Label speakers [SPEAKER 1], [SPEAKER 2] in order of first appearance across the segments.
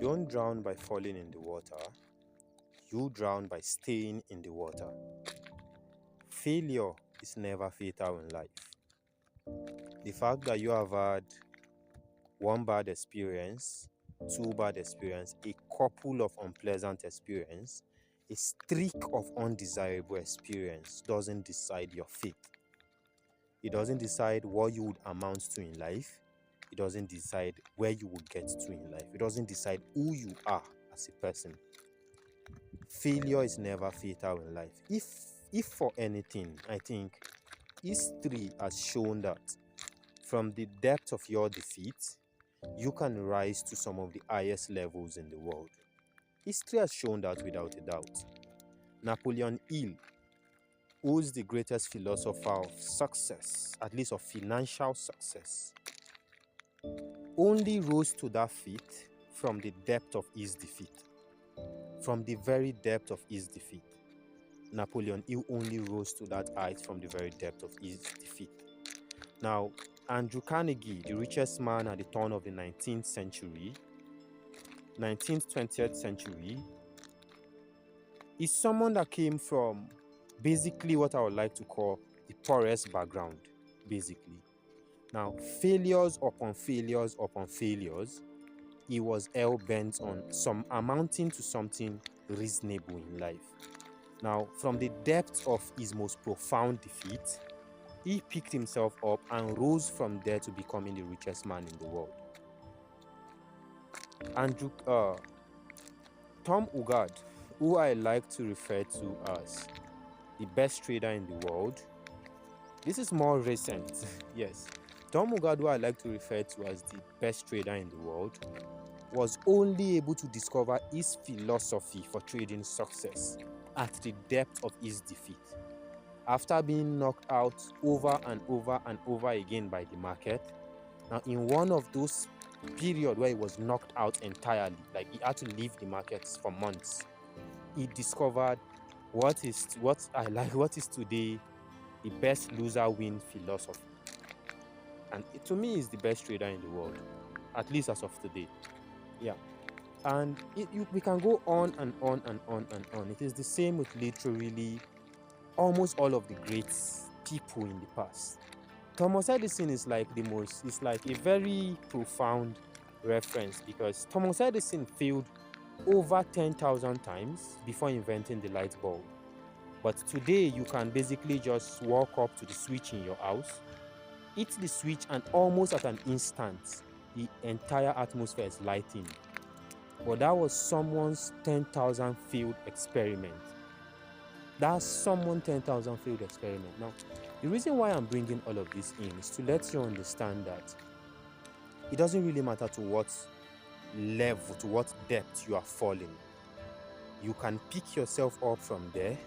[SPEAKER 1] Don't drown by falling in the water. You drown by staying in the water. Failure is never fatal in life. The fact that you have had one bad experience, two bad experience, a couple of unpleasant experience, a streak of undesirable experience doesn't decide your fate. It doesn't decide what you would amount to in life. It doesn't decide where you will get to in life. It doesn't decide who you are as a person. Failure is never fatal in life. If for anything, I think history has shown that from the depth of your defeat, you can rise to some of the highest levels in the world. History has shown that without a doubt. Napoleon Hill, who is the greatest philosopher of success, at least of financial success, only rose to that feat from the depth of his defeat. From the very depth of his defeat. Napoleon Hill only rose to that height from the very depth of his defeat. Now, Andrew Carnegie, the richest man at the turn of the 19th century, 19th, 20th century, is someone that came from basically what I would like to call the poorest background, basically. Now, failures upon failures upon failures, he was hell-bent on some amounting to something reasonable in life. Now, from the depth of his most profound defeat, he picked himself up and rose from there to becoming the richest man in the world. Tom Ugard, who I like to refer to as the best trader in the world, this is more recent, yes. Tom Ugard, who I like to refer to as the best trader in the world, was only able to discover his philosophy for trading success at the depth of his defeat. After being knocked out over and over and over again by the market, now in one of those periods where he was knocked out entirely, like he had to leave the markets for months, he discovered what is today the best loser win philosophy. And to me, is the best trader in the world, at least as of today. Yeah. And we can go on and on and on and on. It is the same with literally almost all of the great people in the past. Thomas Edison is like a very profound reference, because Thomas Edison failed over 10,000 times before inventing the light bulb. But today you can basically just walk up to the switch in your house, hit the switch, and almost at an instant the entire atmosphere is lighting. But that was someone's 10,000 failed experiment. That's someone 10,000 failed experiment. Now, the reason why I'm bringing all of this in is to let you understand that it doesn't really matter to what level, to what depth you are falling. You can pick yourself up from there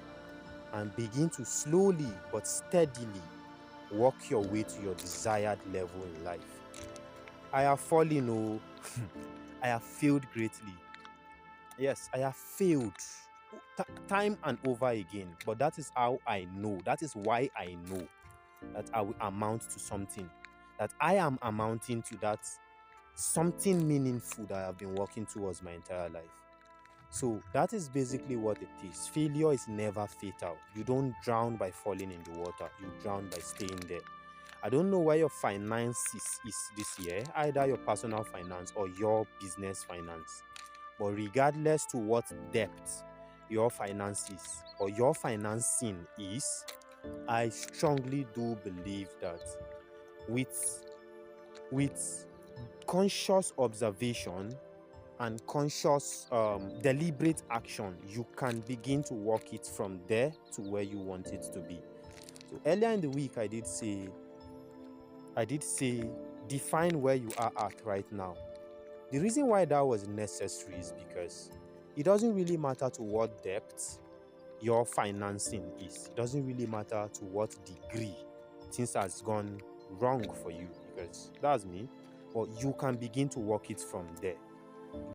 [SPEAKER 1] and begin to slowly but steadily work your way to your desired level in life. I have fallen, I have failed greatly. Yes, I have failed time and over again, but that is how I know. That is why I know that I will amount to something, that I am amounting to that something meaningful that I have been working towards my entire life. So that is basically what it is. Failure is never fatal. You don't drown by falling in the water. You drown by staying there. I don't know where your finances is this year, either your personal finance or your business finance. But regardless to what depth your finances or your financing is, I strongly do believe that with conscious observation and conscious deliberate action, you can begin to work it from there to where you want it to be. So earlier in the week, I did say define where you are at right now. The reason why that was necessary is because it doesn't really matter to what depth your financing is. It doesn't really matter to what degree things has gone wrong for you, because that's me. But you can begin to work it from there.